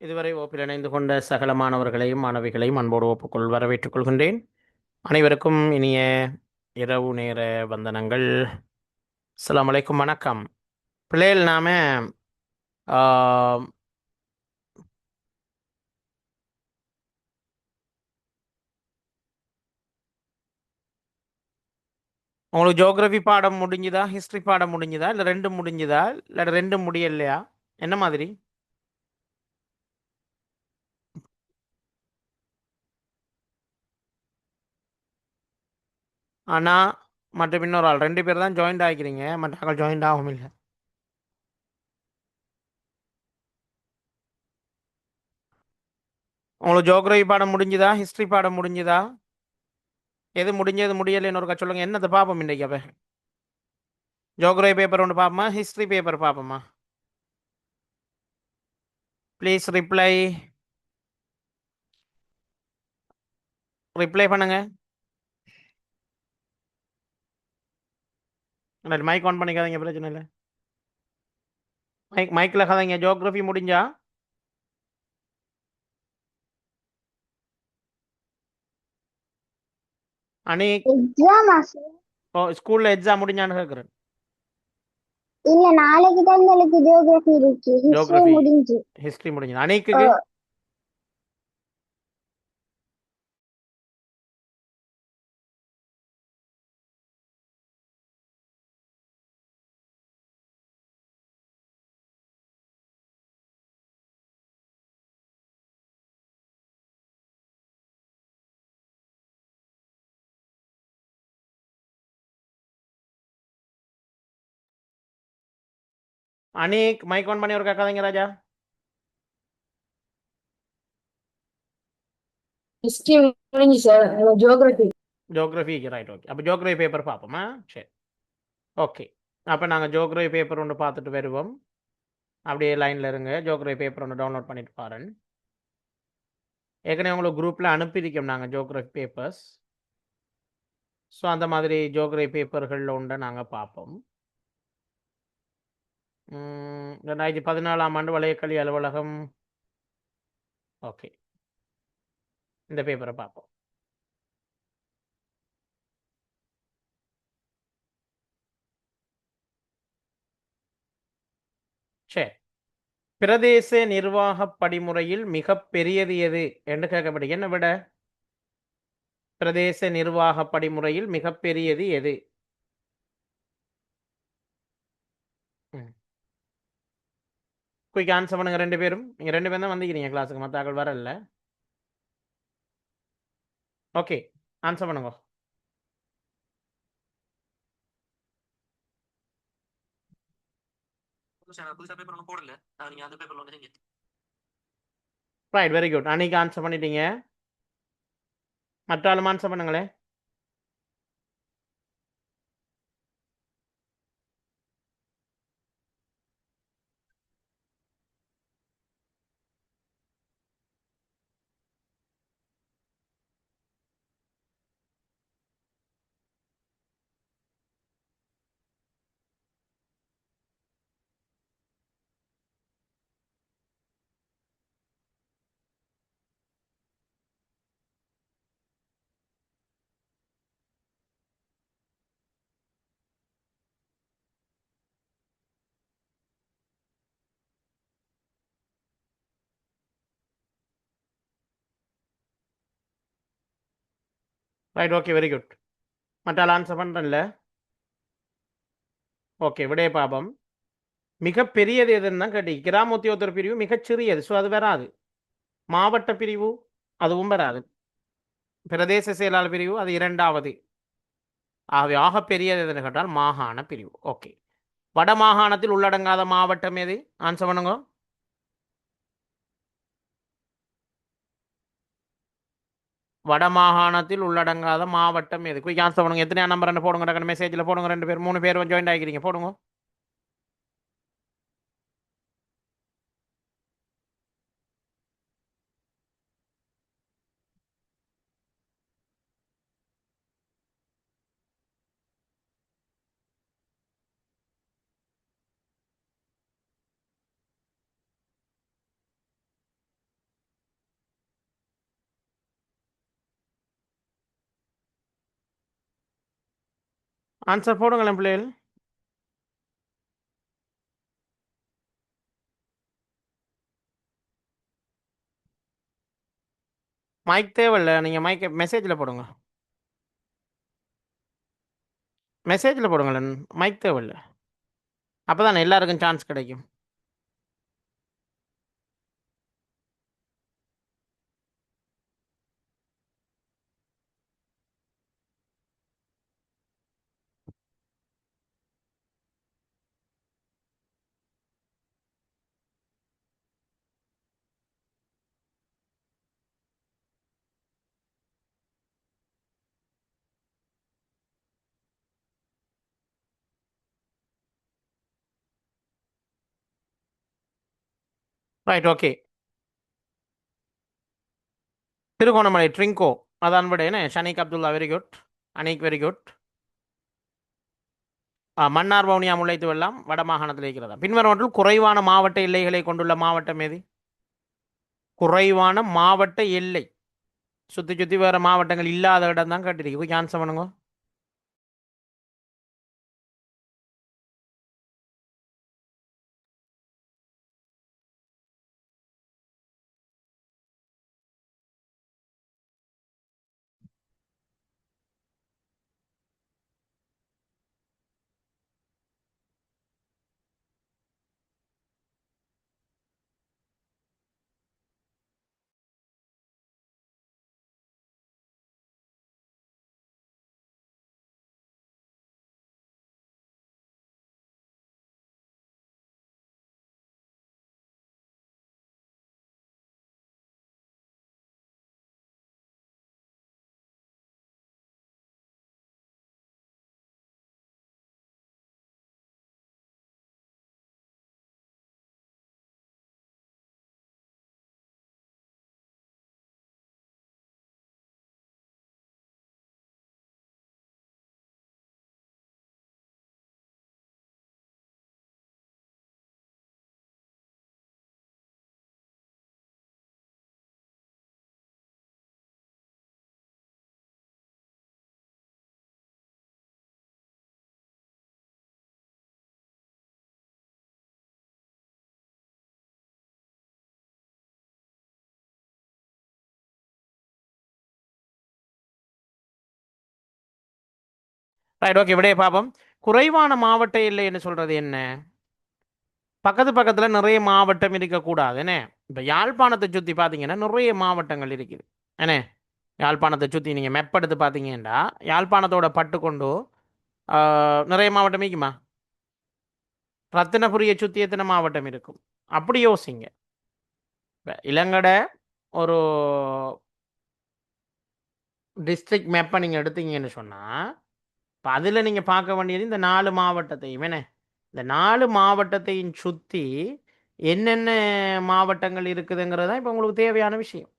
இதுவரை வகுப்பில் இணைந்து கொண்ட சகல மாணவர்களையும் மாணவிகளையும் அன்போடு ஒப்புக்கொள் வரவேற்றுக் கொள்கின்றேன். அனைவருக்கும் இனிய இரவு நேர வந்தனங்கள். அஸ்ஸலாமு அலைக்கும், வணக்கம். பிள்ளைகள், நாம ஆம், உங்களுக்கு ஜியோகிரஃபி பாடம் முடிஞ்சுதா, ஹிஸ்ட்ரி பாடம் முடிஞ்சுதா, இல்லை ரெண்டும் முடிஞ்சுதா, இல்லை ரெண்டும் முடியலையா? என்ன மாதிரி? ஆனால் மற்ற இன்னொரு ஆள் 2 பேர் தான் ஜாயின்ட் ஆகிக்கிறீங்க, மற்ற ஆள் ஜாயின்ட் ஆகவும் இல்லை. உங்களுக்கு ஜியோகிரஃபி பாடம் முடிஞ்சுதா, ஹிஸ்ட்ரி பாடம் முடிஞ்சுதா? எது முடிஞ்சது முடியலைன்னு ஒருக்கா சொல்லுங்க. என்னத்தை பார்ப்போம் இன்றைக்கு? அப்போ ஜியோகிரஃபி பேப்பர் ஒன்று பார்ப்போமா, ஹிஸ்ட்ரி பேப்பர் பார்ப்போமா? Please reply. ரிப்ளை பண்ணுங்க. மைக் ஆன் பண்ணிக்காதீங்க, பிரச்சனை இல்லை. மைக்கில் கதைங்க. ஜியோகிரஃபி முடிஞ்சா? அனி எக்ஸாமா சார்? ஓ, ஸ்கூலில் எக்ஸாம் முடிஞ்சான்னு கேட்குறேன். இல்ல, நாளைக்கு தான் எங்களுக்கு ஜியோகிராஃபி இருக்கு. ஹிஸ்டரி ஜியோகிரஃபி முடிஞ்சு. ஹிஸ்ட்ரி முடிஞ்சு. அனிக்கு அனிக் மைக் ஆன் பண்ணி ஒரு கேட்காதீங்க ராஜா. ஹிஸ்டரி முடிஞ்சு sir. Geography. Geography right, okay. அப்போ ஜியோகிரஃபி பேப்பர் பார்ப்போமா? சரி, ஓகே. அப்போ நாங்கள் ஜியோகிரஃபி பேப்பர் ஒன்று பார்த்துட்டு வருவோம். அப்படியே லைனில் இருங்க. ஜியோகிரஃபி பேப்பர் ஒன்று டவுன்லோட் பண்ணிட்டு பாருங்க. ஏற்கனவே உங்களுக்கு குரூப்பில் அனுப்பியிருக்கோம் நாங்கள் ஜியோகிரஃபி பேப்பர்ஸ். ஸோ அந்த மாதிரி ஜியோகிரஃபி பேப்பர்களில் உண்டை நாங்கள் பார்ப்போம். 2014 வலயக்கல்வி அலுவலகம். ஓகே, இந்த பேப்பரை பார்ப்போம். சரி, பிரதேச நிர்வாக படிமுறையில் மிக பெரியது எது என்று கேட்கப்படும். என்ன விட? பிரதேச நிர்வாக படிமுறையில் மிக பெரியது எது? குயிக் ஆன்சர் பண்ணுங்க 2 பேரும். நீங்கள் 2 பேரும் தான் வந்துக்கிறீங்க கிளாஸுக்கு, மற்ற ஆக்கள் வரல. ஓகே, ஆன்சர் பண்ணுங்க. Right, very good. அன்னைக்கு ஆன்சர் பண்ணிட்டீங்க. மற்ற ஆளும் ஆன்சர் பண்ணுங்களேன். Right, okay, very good. மற்ற ஆள் ஆன்சர் பண்ணுறேன்ல. ஓகே, விடைய பாபம். மிக பெரியது எதுன்னு தான் கேட்டீங்க. கிராம உத்தியோகத்தர் பிரிவு மிகச்சிறியது, ஸோ அது வராது. மாவட்ட பிரிவு அதுவும் வராது. பிரதேச செயலாளர் பிரிவு அது 2வது. ஆகவே ஆக பெரியது எதுன்னு கேட்டால் மாகாண பிரிவு. ஓகே, வட மாகாணத்தில் உள்ளடங்காத மாவட்டம் எது? ஆன்சர் பண்ணுங்க. வட மாகாணத்தில் உள்ளடங்காத மாவட்டம் எது? குயிக் ஆன்சர் பண்ணுங்க. எத்தனை நம்பர் போடுங்க, டக்குனு மெசேஜில் போடுங்க. 2 பேர் 3 பேர் ஜாயின் ஆகிக்கிறீங்க, போடுங்க. ஆன்சர் போடுங்களேன் பிள்ளைகள். மைக் தேவையில்ல, நீங்கள் மைக்கை மெசேஜில் போடுங்க. மெசேஜில் போடுங்களேன், மைக் தேவையில்ல. அப்போ தானே எல்லாருக்கும் சான்ஸ் கிடைக்கும். Right, okay. திருகோணமலை ட்ரிங்கோ அதான் விட என்ன? Shaneek Abdullah very good. Aneek very good. Mannar Vavuniya Mullaitivu எல்லாம் வடமாகாணத்தில் இருக்கிறதா? பின்வருவற்றில் குறைவான மாவட்ட எல்லைகளை கொண்டுள்ள மாவட்டம் எது? குறைவான மாவட்ட எல்லை, சுற்றி சுற்றி வேறு மாவட்டங்கள் இல்லாத இடம் தான் கேட்டிருக்கு. ஆன்சர் பண்ணுங்க. Right, okay. விடைய பார்ப்போம். குறைவான மாவட்ட எல்லைன்னு சொல்கிறது என்ன? பக்கத்து பக்கத்தில் நிறைய மாவட்டம் இருக்கக்கூடாது என்ன? இப்போ யாழ்ப்பாணத்தை சுற்றி பார்த்தீங்கன்னா நிறைய மாவட்டங்கள் இருக்குது என்ன? யாழ்ப்பாணத்தை சுற்றி நீங்கள் மெப் எடுத்து பார்த்தீங்கன்னா யாழ்ப்பாணத்தோட பட்டுக்கொண்டு நிறைய மாவட்டம் இருக்குமா? ரத்தினபுரியை சுற்றி எத்தனை மாவட்டம் இருக்கும்? அப்படி யோசிங்க. இலங்கட ஒரு டிஸ்ட்ரிக்ட் மேப்பை நீங்கள் எடுத்தீங்கன்னு சொன்னால் இப்போ அதில் நீங்கள் பார்க்க வேண்டியது இந்த 4 மாவட்டத்தையும் என்ன? இந்த 4 மாவட்டத்தையும் சுற்றி என்னென்ன மாவட்டங்கள் இருக்குதுங்கிறது தான் இப்போ உங்களுக்கு தேவையான விஷயம்.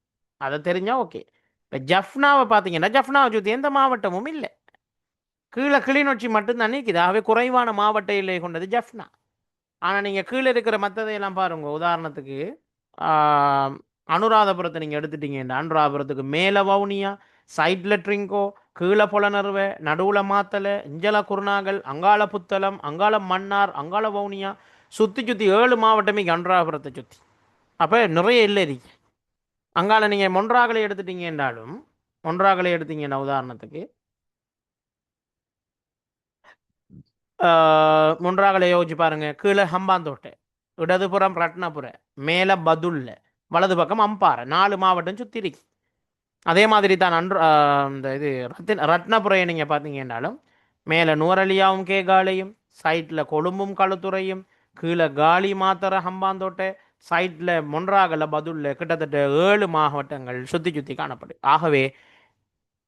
அதை தெரிஞ்சால் ஓகே. இப்போ ஜஃப்னாவை பார்த்தீங்கன்னா ஜஃப்னாவை சுற்றி எந்த மாவட்டமும் இல்லை. கீழே கிளிநொச்சி மட்டும்தான் நிற்குது. ஆகவே குறைவான மாவட்ட எல்லை கொண்டது ஜஃப்னா. ஆனால் நீங்கள் கீழே இருக்கிற மற்றதையெல்லாம் பாருங்க. உதாரணத்துக்கு அனுராதபுரத்தை நீங்கள் எடுத்துட்டீங்கன்னா அனுராதபுரத்துக்கு மேலே வவுனியா, சைடில் ட்ரிங்கோ, கீழே பொலனறுவை, நடுவில் மாத்தலை, இஞ்சல குருநாகல், அங்காள புத்தளம், அங்காள மன்னார், அங்காள வவுனியா, சுற்றி சுற்றி 7 மாவட்டமே அனுராதபுரத்தை சுற்றி. அப்போ நிறைய இல்லை இருக்கு. அங்கால நீங்கள் மொன்றாகலை எடுத்துட்டீங்க என்றாலும் மொன்றாகலை எடுத்தீங்கன்னா உதாரணத்துக்கு மொன்றாகலை யோசிச்சு பாருங்க. கீழே ஹம்பாந்தோட்டை, இடதுபுறம் ரத்னபுரை, மேலே பதுல்ல, வலது பக்கம் அம்பாறை, 4 மாவட்டம் சுற்றி இருக்கு. அதே மாதிரி தான் இந்த இது ரத்னபுரையை நீங்கள் பார்த்தீங்கன்னாலும் மேலே நூரலியாவும் கேகாலையும், சைட்டில் கொழும்பும் களுத்துறையும், கீழே காலி மாத்தரை ஹம்பாந்தோட்டை, சைட்டில் மொன்றாகலை பதுல்ல, கிட்டத்தட்ட 7 மாவட்டங்கள் சுற்றி சுற்றி காணப்படும். ஆகவே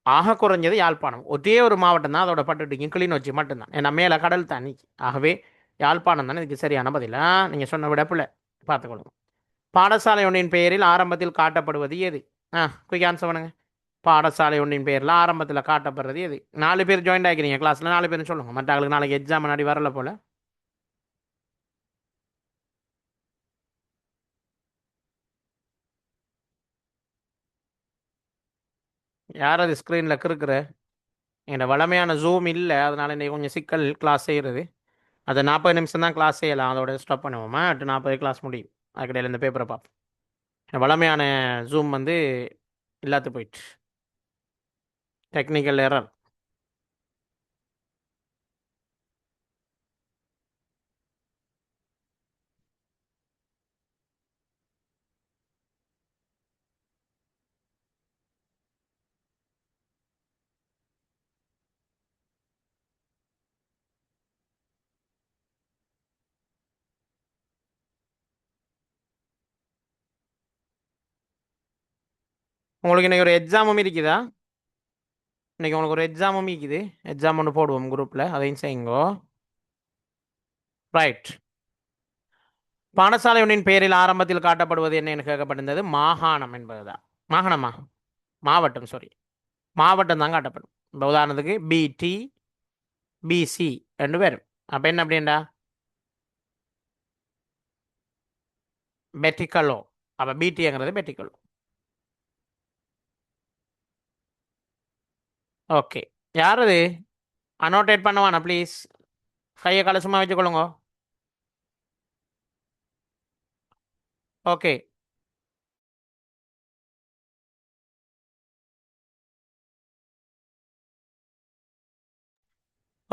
ஆக குறைஞ்சது யாழ்ப்பாணம் ஒரே ஒரு மாவட்டம் தான் அதோட பட்டுட்டிங்க, கிளிநொச்சி மட்டும்தான். ஏன்னா மேலே கடல் தண்ணி. ஆகவே யாழ்ப்பாணம் தானே இதுக்கு சரியான பதிலா. நீங்கள் சொன்ன விட பிள்ளை பார்த்துக்கொள்ளுங்க. பாடசாலை ஒன்றின் பெயரில் ஆரம்பத்தில் காட்டப்படுவது எது? குயிக் ஆன்சர் பண்ணுங்க. பாடசாலை ஒன்றின் பெயரில் ஆரம்பத்தில் காட்டப்படுறது எது? 4 பேர் ஜாயின் ஆகிக்கிறீங்க கிளாஸில், 4 பேரும் சொல்லுங்கள். மற்றவங்களுக்கு நாளைக்கு எக்ஸாம் முன்னாடி வரல போல். யார் அது ஸ்க்ரீனில் கிறுக்குற? எங்களோட வளமையான ஜூம் இல்லை, அதனால இன்னைக்கு கொஞ்சம் சிக்கல் கிளாஸ் செய்கிறது. அது 40 நிமிஷம் தான் கிளாஸ் செய்யலாம், அதோட ஸ்டாப் பண்ணுவோமா, 8:40 கிளாஸ் முடியும். அதுக்கிடையில் இந்த பேப்பரை பார்ப்போம். வளமையான ஜூம் வந்து இல்லாத போயிட்டு, டெக்னிக்கல் எரர். உங்களுக்கு இன்னைக்கு ஒரு எக்ஸாமும் இருக்குதா? இன்னைக்கு உங்களுக்கு ஒரு எக்ஸாமும் இருக்குது. எக்ஸாம் ஒன்று போடுவோம் குரூப்பில், அதையும் செய்யுங்கோ. ரைட். பாடசாலை ஒன்றின் பெயரில் ஆரம்பத்தில் காட்டப்படுவது என்ன என்று கேட்கப்பட்டிருந்தது? மாகாணம் என்பதுதான். மாகாணமா? மாவட்டம், சாரி, மாவட்டம் தான் காட்டப்படும். இப்போ உதாரணத்துக்கு பிடி பிசி ரெண்டு பேரும். அப்போ என்ன அப்படின்டா? பெட்டிக்கலோ. அப்போ பிடிங்கிறது பெட்டிக்கலோ. ஓகே. யார் அது? அனோட்டேட் பண்ணுவானா ப்ளீஸ்? கையை கலசமாக வச்சுக்கொள்ளுங்க. ஓகே.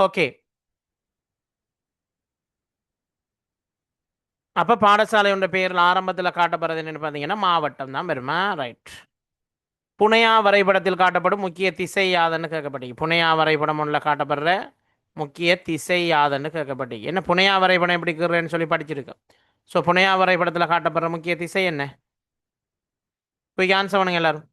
ஓகே. அப்போ பாடசாலை ஒன்ற பெயரில் ஆரம்பத்தில் காட்டப்படுறது என்னன்னு பார்த்தீங்கன்னா மாவட்டம் தான் பெருமா. ரைட். புனையா வரைபடத்தில் காட்டப்படும் முக்கிய திசை யாதன்னு கேட்கப்பட்டீங்க. புனையா வரைபடம் ஒன்றில் காட்டப்படுற முக்கிய திசை யாதன்னு கேட்கப்பட்டீங்க. என்ன புனையா வரைபடம் எப்படி இருக்கிறேன்னு சொல்லி படிச்சிருக்கோம். ஸோ புனையா வரைபடத்தில் காட்டப்படுற முக்கிய திசை என்ன? போய் ஆன்சர் பண்ணுங்க எல்லாரும்.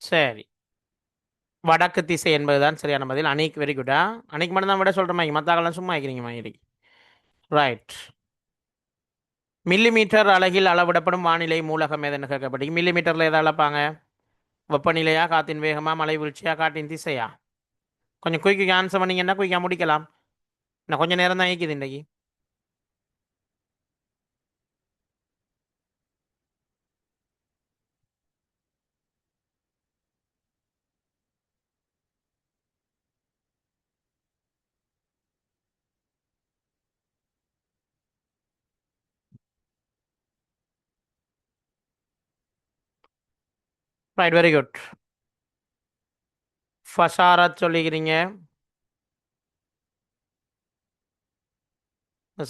சரி, வடக்கு திசை என்பதுதான் சரியான பதில். அணிக்கு வெரி குட்டா. அணிக்கு மட்டும் தான் விட சொல்கிற மாதிரி, மற்றாக்கெல்லாம் சும்மா ஆக்கிறீங்க மாதிரி. ரைட். மில்லிமீட்டர் அலகில் அளவிடப்படும் வானிலை மூலகம் எதுன்னு கேட்கப்பட்டீங்க. மில்லிமீட்டரில் எதை அளப்பாங்க? வெப்பநிலையா, காற்றின் வேகமா, மழை வீழ்ச்சியா, காற்றின் திசையா? கொஞ்சம் குயிக்கு ஆன்சர் பண்ணீங்கன்னா குயிக்காக முடிக்கலாம். நான் கொஞ்சம் நேரம் தான் இயக்குது இன்றைக்கி. Right, very good. ஃபஷாரத் சொல்லிக்கிறீங்க.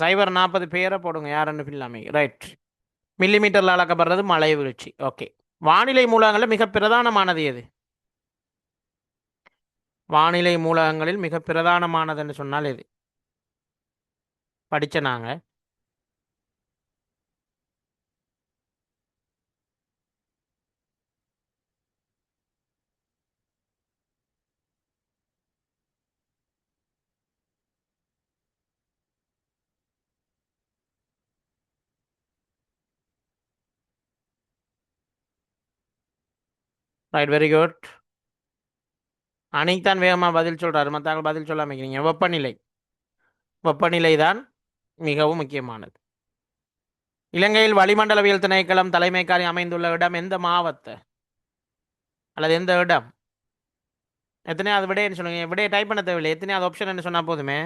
சைபர் 40 பேரை போடுங்க, யாருன்னு இல்லாமல். ரைட். மில்லிமீட்டரில் அளக்கப்படுறது மழை வீழ்ச்சி. ஓகே. வானிலை மூலங்களில் மிக பிரதானமானது எது? வானிலை மூலகங்களில் மிக பிரதானமானதுன்னு சொன்னால் எது? படித்த நாங்கள். Right, very good. அன்னைக்கு வேகமாக பதில் சொல்கிறாரு, மற்ற பதில் சொல்லாமல் இருக்கிறீங்க. வெப்பநிலை. வெப்பநிலை தான் மிகவும் முக்கியமானது. இலங்கையில் வளிமண்டலவியல் திணைக்களம் தலைமை காரியம் அமைந்துள்ள இடம் எந்த மாவட்ட அல்லது எந்த இடம்? எத்தனையாவது விடைன்னு சொல்லுங்க. விடையை டைப் பண்ண தேவையில்லை, எத்தனையாவது ஆப்ஷன் சொன்னால் போதுமே.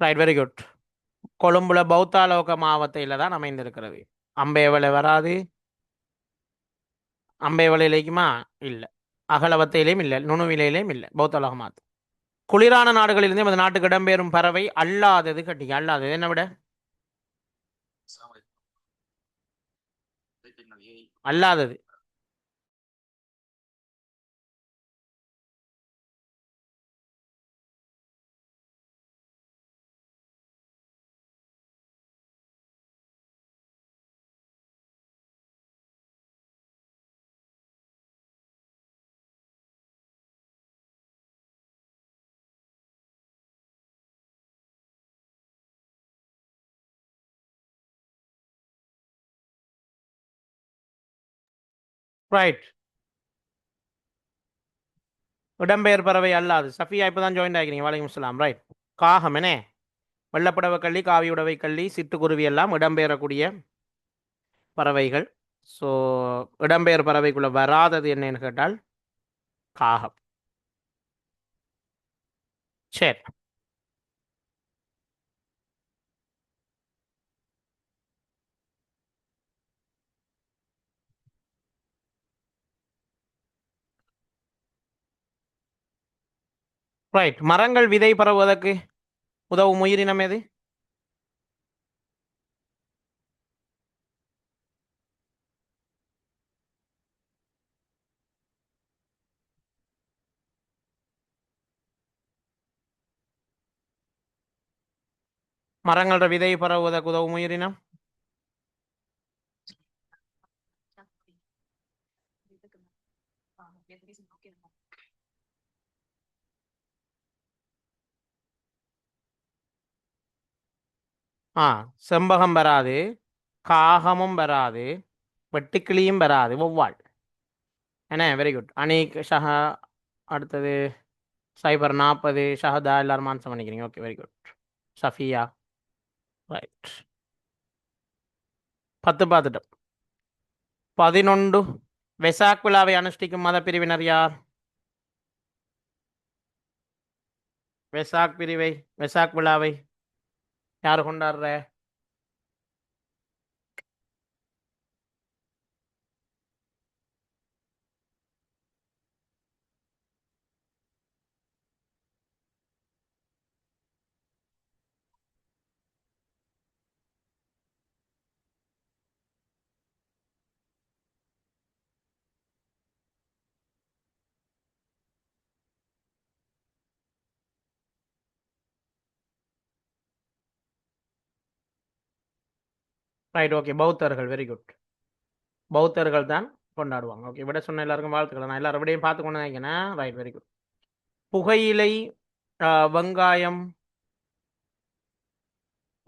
Right, very good. கொழும்புல பௌத்தாலோக மாவட்டத்தில் தான் அமைந்திருக்கிறது. அம்பேவலை வராது. அம்பேவலையிலேக்குமா? இல்லை. அகலவத்தையிலையும் இல்லை, நுணுவிலையிலையும் இல்லை. பௌத்தாலோக மாவட்டம். குளிரான நாடுகளிலிருந்து நமது நாட்டுக்கு இடம்பெறும் பறவை அல்லாதது கட்டிங்க. அல்லாதது என்ன விட? அல்லாதது. ரைட். இடம்பெயர் பறவை அல்லாது. சஃபியா இப்போ தான் ஜாயின் ஆகிக்கிறீங்க. வலைக்கும் சலாம். ரைட். காகம் என்ன? வெள்ளப்புடவை கள்ளி, காவி உடவை கள்ளி, சிட்டுக்குருவி எல்லாம் இடம்பெயரக்கூடிய பறவைகள். ஸோ இடம்பெயர் பறவைக்குள்ள வராதது என்னன்னு கேட்டால் காகம். சரி. ரைட். மரங்கள் விதை பரவுவதற்கு உதவும் உயிரினம் எது? மரங்களோட விதை பரவுவதற்கு உதவும் உயிரினம்? ஆ, செம்பகம் வராது, காகமும் வராது, வெட்டுக்கிளியும் வராது, வௌவால். என்ன? Very good. அனீக், ஷஹா, அடுத்தது சைபர் 40, ஷஹதா எல்லாரும் ஆன்சர் பண்ணிக்கிறீங்க. Okay, very good. Safiya. Right. 10 பார்த்துட்டோம். 11 வெசாக் விழாவை அனுஷ்டிக்கும் மத பிரிவினர் யார்? வெசாக் பிரிவை, வெசாக் விழாவை யார் கொண்டாடுற? ரைட். ஓகே, பௌத்தர்கள். Very good. பௌத்தர்கள் தான் கொண்டாடுவாங்க. ஓகே, விட சொன்ன எல்லாருக்கும் வாழ்த்துக்கள். நான் எல்லாரும் விடையும் பார்த்து கொண்டு நினைக்கிறேன். Right, very good. புகையிலை, வெங்காயம்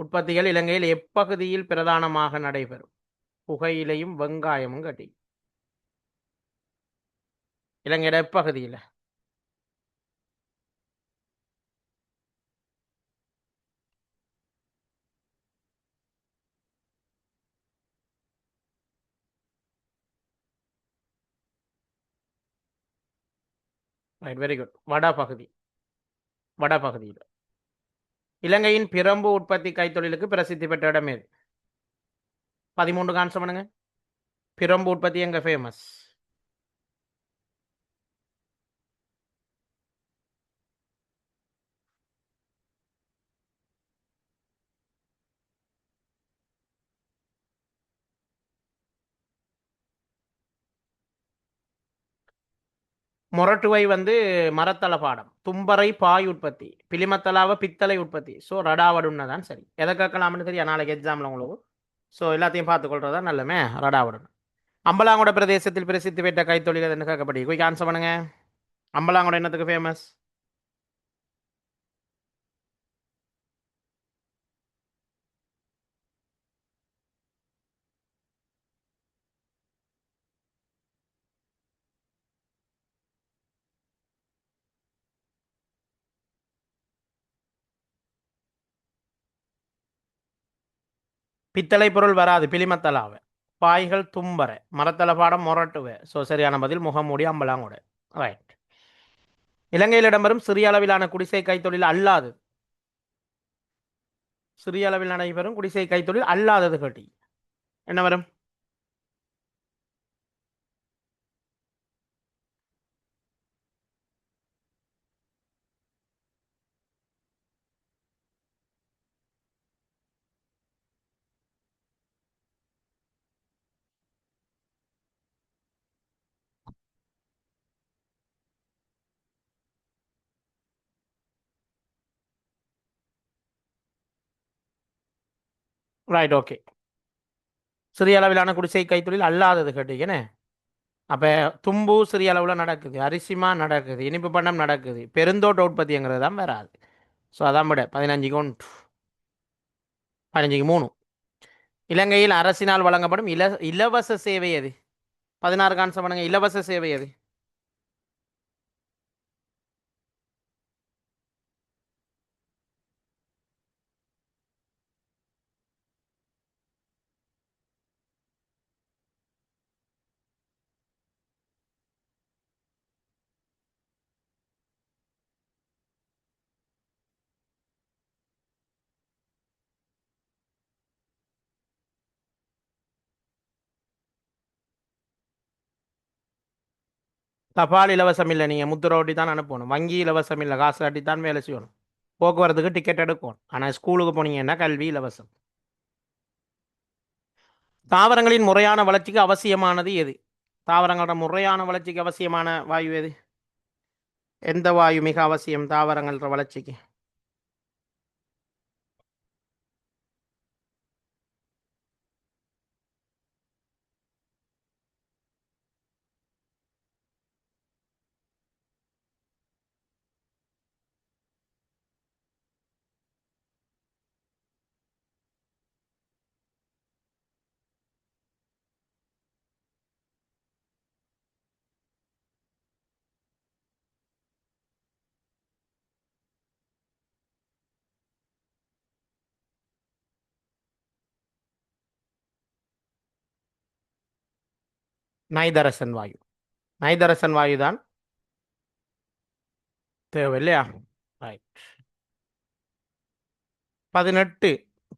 உற்பத்திகள் இலங்கையில் எப்பகுதியில் பிரதானமாக நடைபெறும்? புகையிலையும் வெங்காயமும் கட்டி இலங்கையோட எப்பகுதியில்? Right, very good. வடபகுதி. வடபகுதியில். இலங்கையின் பிரம்பு உற்பத்தி கைத்தொழிலுக்கு பிரசித்தி பெற்ற இடம் எது? 13 ஆன்சர் பண்ணுங்க. பிரம்பு உற்பத்தி எங்க ஃபேமஸ்? மொரட்டுவை வந்து மரத்தள பாடம். தும்பரை பாய் உற்பத்தி. பிலிமத்தலாவ பித்தளை உற்பத்தி. ஸோ ரடாவடுன்னு தான் சரி. எதை கேட்கலாம்னு தெரியும் நாளைக்கு எக்ஸாமில் உங்களுக்கு. ஸோ எல்லாத்தையும் பார்த்துக்கொள்றதா நல்லமே. ரடாவடுன்னு. அம்பலாங்கோட பிரதேசத்தில் பிரசித்தி பெற்ற கைத்தொழில் எதுன்னு கேட்கப்படி குயிக் ஆன்சர் பண்ணுங்க. அம்பலாங்கோட என்னத்துக்கு ஃபேமஸ்? பித்தளை பொருள் வராது. பிலிமத்தலாவ. பாய்கள் தும்பரை. மரத்தள பாடம் மொரட்டுவை. ஸோ சரியான பதில் முகமூடி அம்பலாங்கோட. ரைட். இலங்கையில் இடம்பெறும் சிறிய அளவிலான குடிசை கைத்தொழில் அல்லாது. சிறிய அளவில் நடைபெறும் குடிசை கைத்தொழில் அல்லாதது கேட்டி என்ன வரும்? Right, okay. சிறிய அளவிலான குடிசை கைத்தொழில் அல்லாதது கேட்டீங்கன்னு. அப்போ தும்பு சிறிய அளவில் நடக்குது, அரிசிமா நடக்குது, இனிப்பு பண்டம் நடக்குது, பெருந்தோட்ட உற்பத்திங்கிறது தான் வராது. ஸோ அதான் விட 15க்கு 1, 15க்கு 3. இலங்கையில் அரசினால் வழங்கப்படும் இலவச சேவை எது? 16 கான்செப்ட் பண்ணுங்க. இலவச சேவை எது? தபால் இலவசம் இல்லை, நீங்கள் முத்திரை ஒட்டி தான் அனுப்பணும். வங்கி இலவசம் இல்லை, காசு கட்டி தான் வேலை செய்யணும். போக்குவரத்துக்கு டிக்கெட் எடுக்கணும். ஆனால் ஸ்கூலுக்கு போனீங்கன்னா கல்வி இலவசம். தாவரங்களின் முறையான வளர்ச்சிக்கு அவசியமானது எது? தாவரங்களோட முறையான வளர்ச்சிக்கு அவசியமான வாயு எது? எந்த வாயு மிக அவசியம் தாவரங்கள வளர்ச்சிக்கு? நைதரசன் வாயு. நைதரசன் வாயு தான் தேவை இல்லையா? ரைட். 18,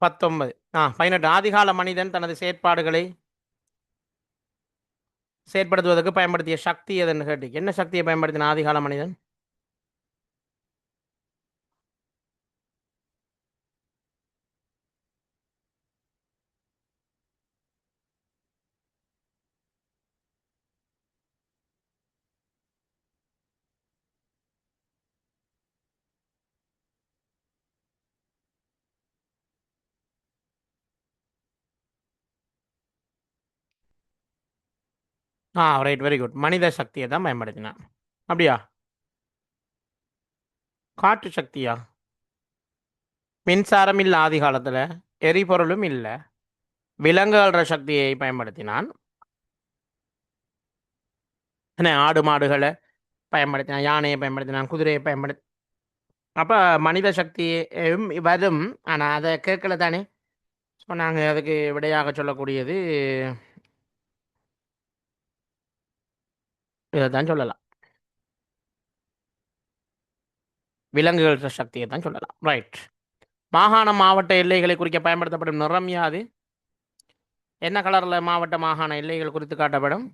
19, 18. ஆதிகால மனிதன் தனது செயற்பாடுகளை செயற்படுத்துவதற்கு பயன்படுத்திய சக்தி எதுன்னு கேட்டு, என்ன சக்தியை பயன்படுத்தின ஆதிகால மனிதன்? Right, very good. மனித சக்தியை தான் பயன்படுத்தினான். அப்படியா? காற்று சக்தியா? மின்சாரம் இல்லை ஆதி காலத்தில், எரிபொருளும் இல்லை, விலங்குகள சக்தியை பயன்படுத்தினான். என்ன, ஆடு மாடுகளை பயன்படுத்தினான், யானையை பயன்படுத்தினான், குதிரையை பயன்படுத்தி. அப்போ மனித சக்தியும் வரும். ஆனால் அதை கேட்கல தானே. ஸோ நாங்கள் அதுக்கு விடையாக சொல்லக்கூடியது இதை தான் சொல்லலாம். விலங்குகள் சக்தியை தான் சொல்லலாம். ரைட். மாகாண மாவட்ட எல்லைகளை குறிக்க பயன்படுத்தப்படும் நிறம் யாது? என்ன கலரில் மாவட்ட மாகாண எல்லைகள் குறித்து காட்டப்படும்?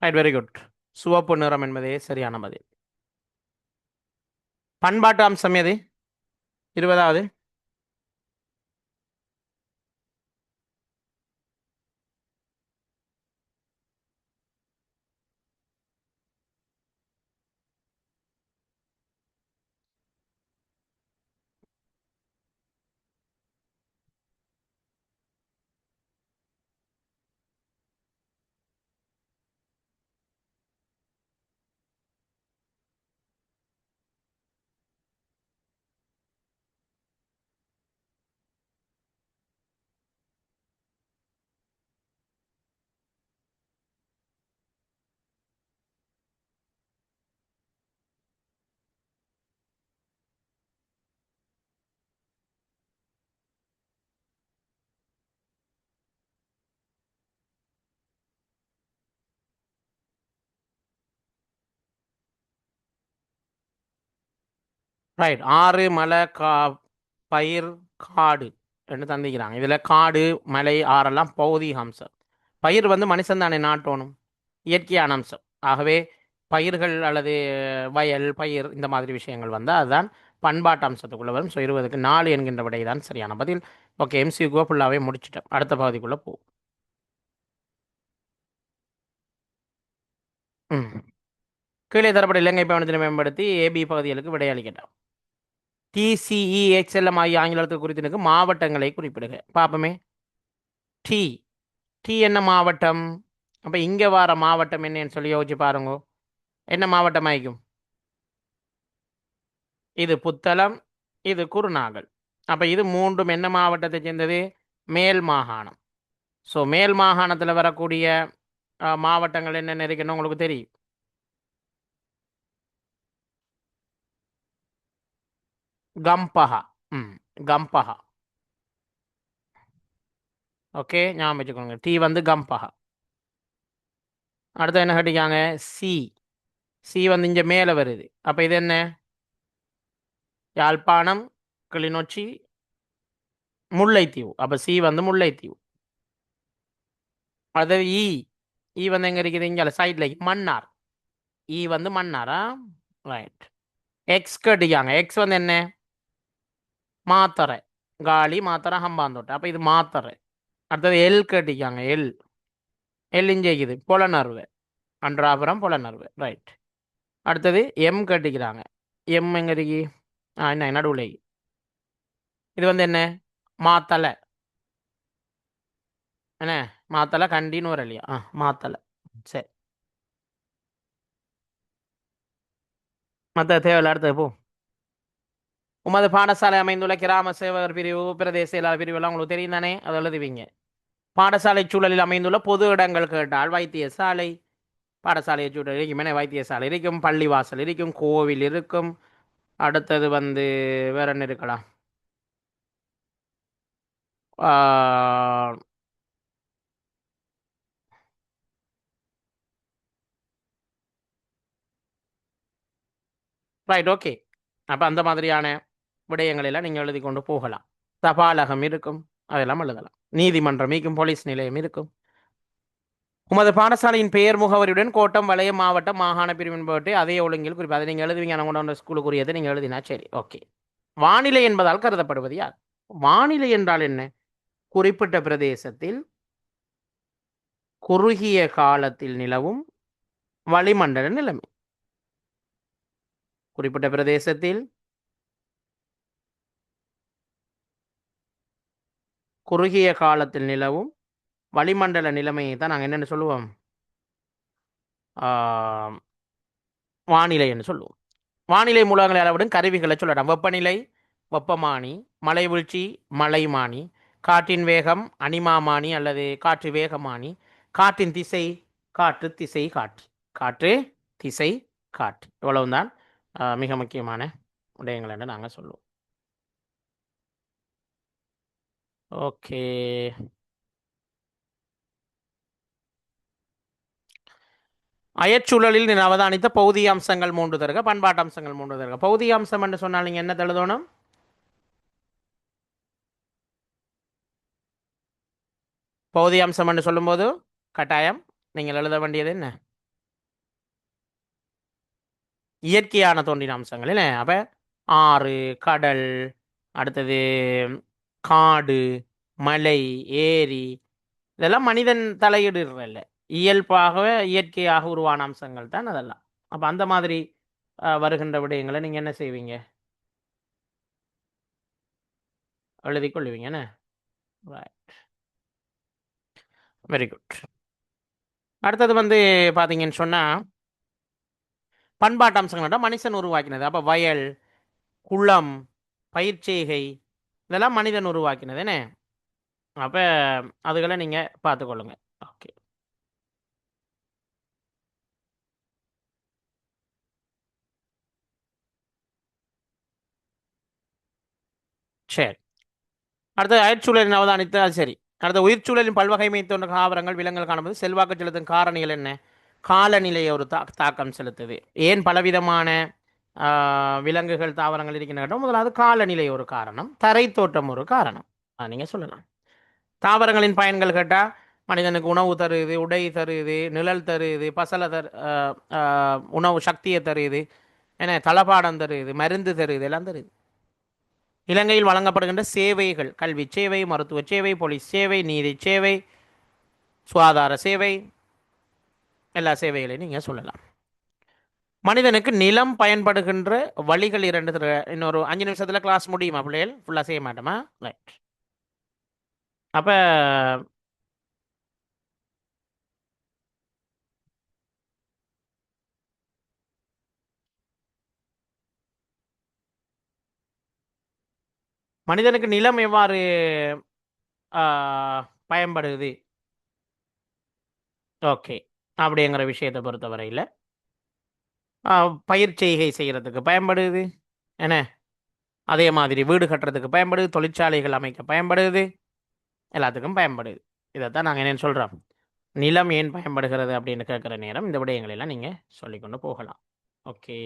Right, very good. சிவப்பு நிறம் என்பதே சரியான பதில். பண்பாட்டு அம்சம் எது? 20வது. ரைட். ஆறு, மலை, பயிர், காடு ரெண்டு தந்திக்கிறாங்க. இதில் காடு, மலை, ஆறெல்லாம் பௌதீக அம்சம். பயிர் வந்து மனுஷன் தானே நாட்டணும், இயற்கையான அம்சம். ஆகவே பயிர்கள் அல்லது வயல் பயிர் இந்த மாதிரி விஷயங்கள் வந்தால் அதுதான் பண்பாட்டு அம்சத்துக்குள்ளே வரும். ஸோ 20க்கு 4 என்கின்ற விடை தான் சரியான பதில். ஓகே, எம்சியூ ஃபுல்லாகவே முடிச்சிட்டோம். அடுத்த பகுதிக்குள்ளே போ. ம் கீழே தரப்பட்ட இலங்கை பயணத்தினை மேம்படுத்தி ஏபி பகுதிகளுக்கு விடையளிக்கட்டும். TCEXLM ஆகிய ஆங்கிலத்தில் குறித்திருக்கு மாவட்டங்களை குறிப்பிடுக. பார்ப்போமே. டி டி என்ன மாவட்டம்? அப்போ இங்கே வர மாவட்டம் என்னன்னு சொல்லி யோசிச்சு பாருங்க. என்ன மாவட்டம் ஆகிக்கும்? இது புத்தளம், இது குருநாகல். அப்போ இது மூன்றும் என்ன மாவட்டத்தை சேர்ந்தது? மேல் மாகாணம். ஸோ மேல் மாகாணத்தில் வரக்கூடிய மாவட்டங்கள் என்னென்ன இருக்குன்னு உங்களுக்கு தெரியும். கம்பஹா. கம்பஹா. ஓகே, ஞாபகம் வச்சுக்கோங்க. டி வந்து கம்பஹா. அடுத்து என்ன கேட்டிருக்காங்க? சி சி வந்து இங்கே மேலே வருது. அப்போ இது என்ன? யாழ்ப்பாணம், கிளிநொச்சி, முல்லைத்தீவு. அப்போ சி வந்து முல்லைத்தீவு. அடுத்தது இ இ வந்து எங்கே இருக்குது? இங்கே சைடில் மன்னார். இ வந்து மன்னாரா? ரைட். எக்ஸ் கேட்டிருக்காங்க. எக்ஸ் வந்து என்ன? மாத்தறை. காலி, மாத்தறை, ஹம்பாந்தோட்டை. அப்போ இது மாத்தறை. அடுத்தது எல் கேட்டிருக்காங்க. எல் எல் இங்கே இருக்குது புலனறுவை. அன்றாபுரம் புலனறுவை. ரைட். அடுத்தது எம் கேட்டிக்கிறாங்க. எம் எங்கே இருக்கு? என்ன நடுவில். இது வந்து என்ன? மாத்தலை. என்ன மாத்தலை? கண்டின்னு வர இல்லையா? மாத்தலை. சரி, மற்ற தேவையில்ல. அடுத்தது போ. உமது பாடசாலை அமைந்துள்ள கிராம சேவகர் பிரிவு, பிரதேச செயலாளர் பிரிவு எல்லாம் உங்களுக்கு தெரியும் தானே? அதை எழுதுவீங்க. பாடசாலை சூழலில் அமைந்துள்ள பொது இடங்கள் கேட்டால் வைத்தியசாலை. பாடசாலை சூழல் இருக்கும். வைத்தியசாலை இருக்கும், பள்ளிவாசல் இருக்கும், கோவில் இருக்கும். அடுத்தது வந்து வேற என்ன இருக்கலாம்? ரைட். ஓகே, அப்போ அந்த மாதிரியான விடயங்களெல்லாம் நீங்கள் எழுதி கொண்டு போகலாம். தபாலகம் இருக்கும், அதெல்லாம் எழுதலாம். நீதிமன்றம் இருக்கும், போலீஸ் நிலையம் இருக்கும். உமது பாடசாலையின் பெயர் முகவரியுடன் கோட்டம், வலயம், மாவட்டம், மாகாண பிரிவின் போட்டு அதே ஒழுங்கில் குறிப்பு அதை நீங்கள் எழுதுவீங்க. நான் ஸ்கூலுக்குரியதை நீங்கள் எழுதினா சரி. ஓகே. வானிலை என்பதால் கருதப்படுவது யார்? வானிலை என்றால் என்ன? குறிப்பிட்ட பிரதேசத்தில் குறுகிய காலத்தில் நிலவும் வளிமண்டல நிலைமை. குறிப்பிட்ட பிரதேசத்தில் குறுகிய காலத்தில் நிலவும் வளிமண்டல நிலைமையை தான் நாங்கள் என்னென்னு சொல்லுவோம்? வானிலை என்று சொல்லுவோம். வானிலை மூலங்களை அளவிடும் கருவிகளை சொல்லலாம். வெப்பநிலை வெப்பமானி, மலை வீழ்ச்சி மலைமானி, காற்றின் வேகம் அனிமாமானி அல்லது காற்று வேகமானி, காற்றின் திசை காற்று திசை காற்று, காற்று திசை காற்று. இவ்வளவுதான் மிக முக்கியமான விடயங்கள் என்று நாங்கள் சொல்லுவோம். ஓகே, அயற்சூழலில் நீ அவதானித்த பௌதிக அம்சங்கள் 3 தருக, பண்பாட்டு அம்சங்கள் 3 தருக. பௌதிக அம்சம் என்று சொன்னால் நீங்கள் என்ன எழுதணும்? பௌதிக அம்சம் என்று சொல்லும்போது கட்டாயம் நீங்கள் எழுத வேண்டியது என்ன? இயற்கையான தோன்றின அம்சங்கள் என்ன? அப்போ ஆறு, கடல், அடுத்தது காடு, மலை, ஏரி, இதெல்லாம் மனிதன் தலையிடுறதில்ல, இயல்பாக இயற்கையாக உருவான அம்சங்கள் தான் அதெல்லாம். அப்போ அந்த மாதிரி வருகின்ற விடயங்களை நீங்கள் என்ன செய்வீங்க? எழுதி கொள்ளுவீங்க என்ன? Right, very good. அடுத்தது வந்து பார்த்தீங்கன்னு சொன்னால் பண்பாட்டு அம்சங்கள்னா மனுஷன் உருவாக்கினது. அப்போ வயல், குளம், பயிர்ச்செய்கை இதெல்லாம் மனிதன் உருவாக்கினது என்ன? அப்போ அதுகளை நீங்கள் பார்த்துக்கொள்ளுங்க. ஓகே, சரி. அடுத்தது அயற்சூழலின் அவதானித்து அது சரி. அடுத்த உயிர்ச்சூழலின் பல்வகைமை தோன்ற தாவரங்கள் விலங்குகள் காணும்போது செல்வாக்கு செலுத்தும் காரணிகள் என்ன? காலநிலையை ஒரு தாக்கம் செலுத்துது. ஏன் பலவிதமான விலங்குகள் தாவரங்கள் இருக்கின்ற இடம். முதலாவது காலநிலை ஒரு காரணம், தரைத்தோட்டம் ஒரு காரணம். நீங்கள் சொல்லலாம். தாவரங்களின் பயன்கள் கேட்டால் மனிதனுக்கு உணவு தருது, உடை தருது, நிழல் தருது, பசலை உணவு சக்தியை தருது, என்ன தளபாடம் தருது, மருந்து தருது, எல்லாம் தருது. இலங்கையில் வழங்கப்படுகின்ற சேவைகள் கல்வி சேவை, மருத்துவ சேவை, போலீஸ் சேவை, நீதி சேவை, சுகாதார சேவை, எல்லா சேவைகளையும் நீங்கள் சொல்லலாம். மனிதனுக்கு நிலம் பயன்படுகின்ற வழிகள் 2. இன்னொரு 5 நிமிஷத்தில் கிளாஸ் முடியுமா பிள்ளைகள்? ஃபுல்லாக செய்ய மாட்டோமா? ரைட். அப்போ மனிதனுக்கு நிலம் எவ்வாறு பயன்படுது, ஓகே, அப்படிங்கிற விஷயத்தை பொறுத்தவரையில் பயிர் செய்கை செய்கிறதுக்கு பயன்படுது, என்ன, அதே மாதிரி வீடு கட்டுறதுக்கு பயன்படுது, தொழிற்சாலைகள் அமைக்க பயன்படுது, எல்லாத்துக்கும் பயன்படுது. இதைத்தான் நாங்கள் என்னென்னு சொல்கிறோம், நிலம் ஏன் பயன்படுகிறது அப்படின்னு கேட்குற நேரம் இந்த விடயங்களெல்லாம் நீங்கள் சொல்லிக்கொண்டு போகலாம். Okay,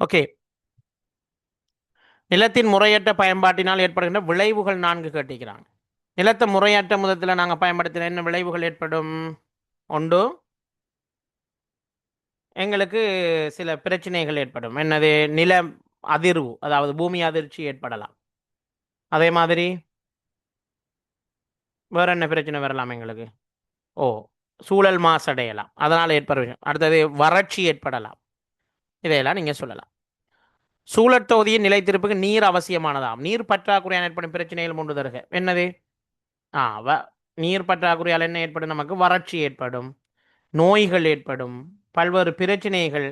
okay. நிலத்தின் முறையற்ற பயன்பாட்டினால் ஏற்படுகின்ற விளைவுகள் 4 கேட்டிருக்கிறாங்க. நிலத்தை முறையற்ற முதத்தில் நாங்கள் பயன்படுத்தின என்ன விளைவுகள் ஏற்படும்? ஒன்று, எங்களுக்கு சில பிரச்சனைகள் ஏற்படும். என்னது? நில அதிர்வு, அதாவது பூமி அதிர்ச்சி ஏற்படலாம். அதே மாதிரி வேற என்ன பிரச்சனை வரலாம் எங்களுக்கு? ஓ, சூழல் மாசடையலாம், அதனால் ஏற்படும். அடுத்தது வறட்சி ஏற்படலாம். இதையெல்லாம் நீங்கள் சொல்லலாம். சூழற் தொகுதியின் நிலைத்திருப்புக்கு நீர் அவசியமானதாம். நீர் பற்றாக்குறையால் ஏற்படும் பிரச்சனைகள் 3 தருக. என்னது? நீர் பற்றாக்குறையால் என்ன ஏற்படும்? நமக்கு வறட்சி ஏற்படும், நோய்கள் ஏற்படும், பல்வேறு பிரச்சனைகள்,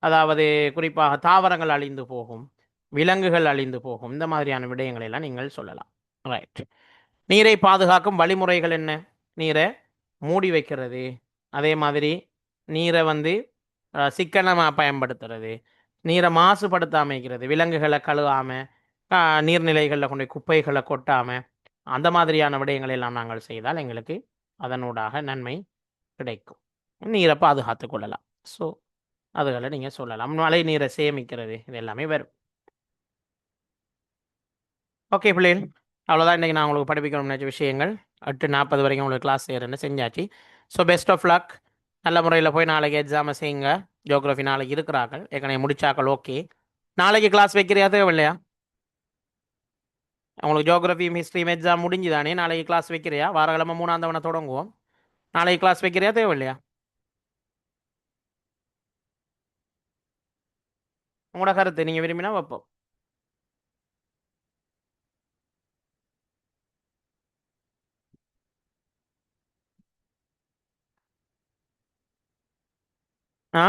அதாவது குறிப்பாக தாவரங்கள் அழிந்து போகும், விலங்குகள் அழிந்து போகும். இந்த மாதிரியான விடயங்களை எல்லாம் நீங்கள் சொல்லலாம். ரைட். நீரை பாதுகாக்கும் வழிமுறைகள் என்ன? நீரை மூடி வைக்கிறது, அதே மாதிரி நீரை சிக்கனமாக பயன்படுத்துறது, நீரை மாசுபடுத்தாமல் வைக்கிறது, விலங்குகளை கழுவாமல், நீர்நிலைகளில் கொண்டு குப்பைகளை கொட்டாமல், அந்த மாதிரியான விடயங்களை எல்லாம் நாங்கள் செய்தால் எங்களுக்கு அதனூடாக நன்மை கிடைக்கும். நீரை பாதுகாத்து கொள்ளலாம். ஸோ அதுகளை நீங்கள் சொல்லலாம். மழை நீரை சேமிக்கிறது, இது எல்லாமே வரும். ஓகே பிள்ளைகள், அவ்வளோதான் இன்றைக்கி நான் உங்களுக்கு படிப்பிக்கணும்னு நினச்ச விஷயங்கள். 8:40 வரைக்கும் உங்களுக்கு கிளாஸ் செய்கிறேன்னு செஞ்சாச்சு. So best of luck. நல்ல முறையில் போய் நாளைக்கு எக்ஸாமை செய்யுங்க. ஜியோகிராஃபி நாளைக்கு இருக்கிறார்கள், ஏற்கனவே முடிச்சாக்கள். ஓகே, நாளைக்கு கிளாஸ் வைக்கிறியா தேவையில்லையா? உங்களுக்கு ஜியோகிராஃபியும் ஹிஸ்ட்ரியும் எக்ஸாம் முடிஞ்சுதானே? நாளைக்கு கிளாஸ் வைக்கிறியா? வாரக்கிழமை 3ஆம் தவணை தொடங்குவோம். நாளைக்கு கிளாஸ் வைக்கிறியா தேவையில்லையா? உங்களோட கருத்து, நீங்கள் விரும்பினா வைப்போம். ஆ,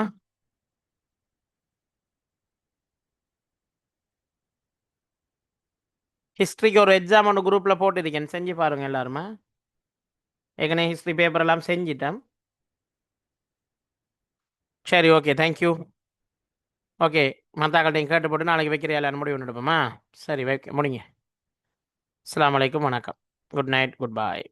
ஹிஸ்ட்ரிக்கு ஒரு எக்ஸாம் ஒன்று குரூப்பில் போட்டிருக்கேன், செஞ்சு பாருங்கள் எல்லாருமே. ஏற்கனவே ஹிஸ்ட்ரி பேப்பர் எல்லாம் செஞ்சிட்டேன். சரி, ஓகே, தேங்க்யூ. ஓகே, மற்றாக்கள்கிட்டையும் கேட்டு போட்டு நாளைக்கு வைக்கிற எல்லாரும் முடிவு பண்ணிடுப்போமா? சரி, வைக்க முடிங்க. அஸ்ஸலாமு அலைக்கும், வணக்கம், குட் நைட், குட் பாய்.